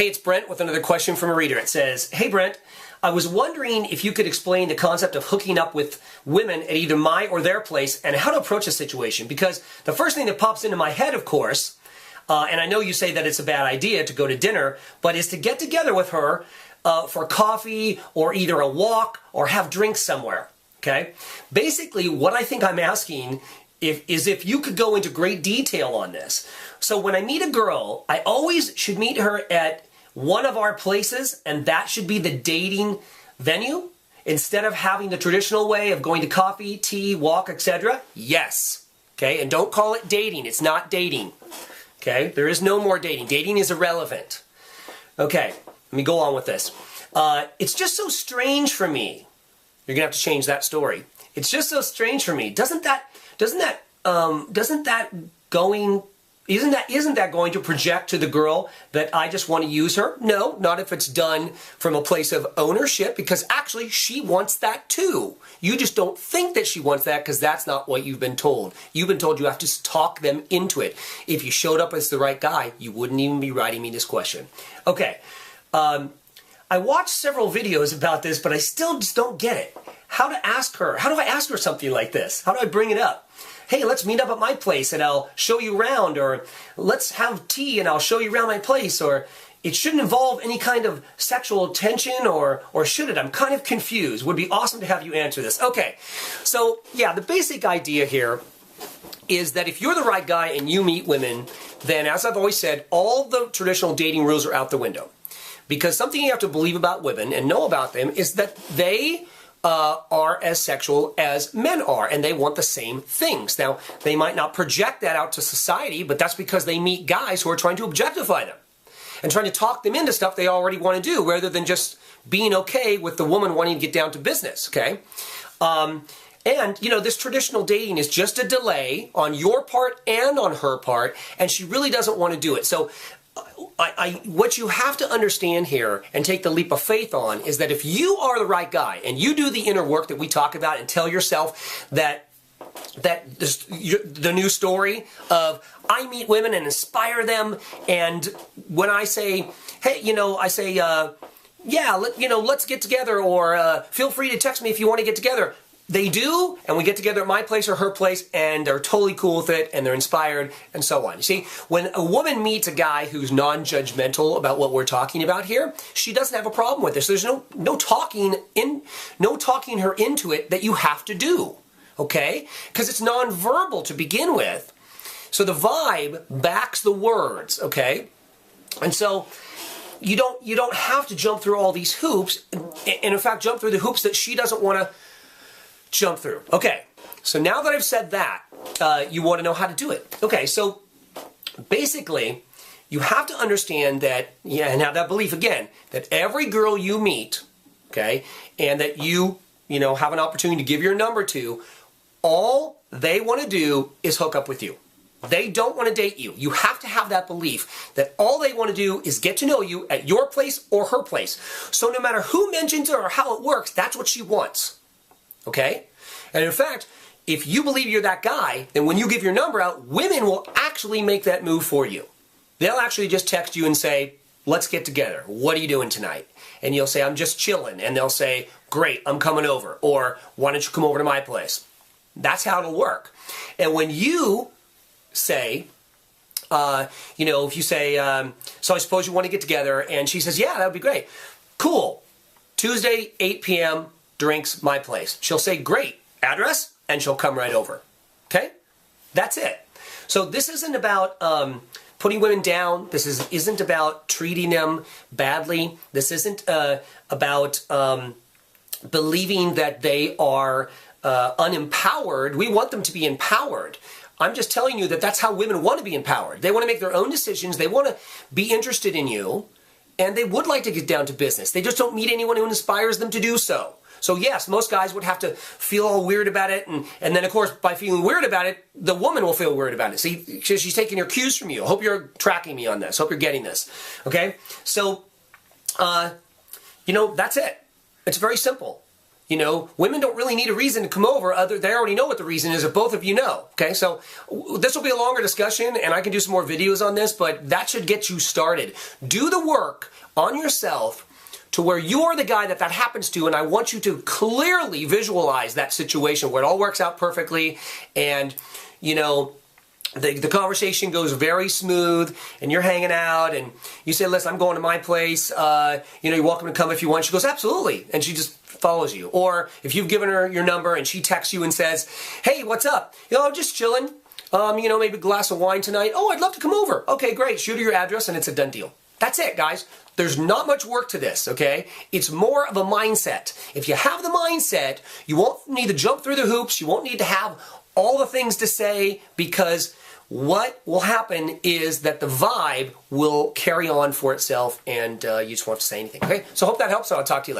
Hey, it's Brent with another question from a reader. It says, hey Brent, I was wondering if you could explain the concept of hooking up with women at either my or their place and how to approach a situation. Because the first thing that pops into my head, of course, and I know you say that it's a bad idea to go to dinner, but is to get together with her for coffee or either a walk or have drinks somewhere, okay? Basically, what I think I'm asking is if you could go into great detail on this. So when I meet a girl, I always should meet her at one of our places, and that should be the dating venue, instead of having the traditional way of going to coffee, tea, walk, etc. Yes, okay? And don't call it dating. It's not dating, okay? There is no more dating. Dating is irrelevant. Okay, let me go on with this. It's just so strange for me. You're gonna have to change that story. It's just so strange for me. Isn't that going to project to the girl that I just want to use her? No, not if it's done from a place of ownership, because actually she wants that too. You just don't think that she wants that because that's not what you've been told. You've been told you have to talk them into it. If you showed up as the right guy, you wouldn't even be writing me this question. Okay, I watched several videos about this, but I still just don't get it. How to ask her? How do I ask her something like this? How do I bring it up? Hey, let's meet up at my place and I'll show you around, or let's have tea and I'll show you around my place, or it shouldn't involve any kind of sexual tension, or should it? I'm kind of confused. Would be awesome to have you answer this. Okay, so yeah, the basic idea here is that if you're the right guy and you meet women, then as I've always said, all the traditional dating rules are out the window. Because something you have to believe about women and know about them is that they are as sexual as men are, and they want the same things. Now, they might not project that out to society, but that's because they meet guys who are trying to objectify them and trying to talk them into stuff they already want to do, rather than just being okay with the woman wanting to get down to business, okay? And, you know, this traditional dating is just a delay on your part and on her part, and she really doesn't want to do it. So what you have to understand here and take the leap of faith on is that if you are the right guy and you do the inner work that we talk about and tell yourself that the new story of I meet women and inspire them, and when I say, hey, you know, I say, yeah, let's get together, or feel free to text me if you want to get together. They do, and we get together at my place or her place, and they're totally cool with it, and they're inspired, and so on. You see, when a woman meets a guy who's non-judgmental about what we're talking about here, she doesn't have a problem with this. There's no talking her into it that you have to do, okay? Because it's non-verbal to begin with. So the vibe backs the words, okay? And so you don't have to jump through all these hoops, and in fact, jump through the hoops that she doesn't want to jump through. Okay, so now that I've said that, you want to know how to do it. Okay, so basically, you have to understand that, yeah, and have that belief again, that every girl you meet, okay, and that you have an opportunity to give your number to, all they want to do is hook up with you. They don't want to date you. You have to have that belief that all they want to do is get to know you at your place or her place. So no matter who mentions it or how it works, that's what she wants. Okay? And in fact, if you believe you're that guy, then when you give your number out, women will actually make that move for you. They'll actually just text you and say, let's get together. What are you doing tonight? And you'll say, I'm just chilling. And they'll say, great, I'm coming over. Or why don't you come over to my place? That's how it'll work. And when you say, if you say, so I suppose you want to get together, and she says, yeah, that would be great. Cool. Tuesday, 8 p.m., drinks, my place. She'll say, great, address, and she'll come right over. Okay? That's it. So this isn't about putting women down. This isn't about treating them badly. This isn't about believing that they are unempowered. We want them to be empowered. I'm just telling you that that's how women want to be empowered. They want to make their own decisions. They want to be interested in you, and they would like to get down to business. They just don't meet anyone who inspires them to do so. So yes, most guys would have to feel all weird about it, and then of course, by feeling weird about it, the woman will feel weird about it. See, she's taking her cues from you. I hope you're tracking me on this. Hope you're getting this. Okay? So, that's it. It's very simple. You know, women don't really need a reason to come over. They already know what the reason is if both of you know. Okay, so this will be a longer discussion, and I can do some more videos on this, but that should get you started. Do the work on yourself to where you are the guy that happens to, and I want you to clearly visualize that situation where it all works out perfectly, and, you know, the conversation goes very smooth, and you're hanging out, and you say, listen, I'm going to my place, you know, you're welcome to come if you want. She goes, absolutely, and she just follows you. Or if you've given her your number and she texts you and says, hey, what's up? You know, I'm just chilling, you know, maybe a glass of wine tonight. Oh, I'd love to come over. Okay, great, shoot her your address, and it's a done deal. That's it, guys. There's not much work to this, okay? It's more of a mindset. If you have the mindset, you won't need to jump through the hoops. You won't need to have all the things to say, because what will happen is that the vibe will carry on for itself, and you just won't have to say anything, okay? So I hope that helps, and I'll talk to you later.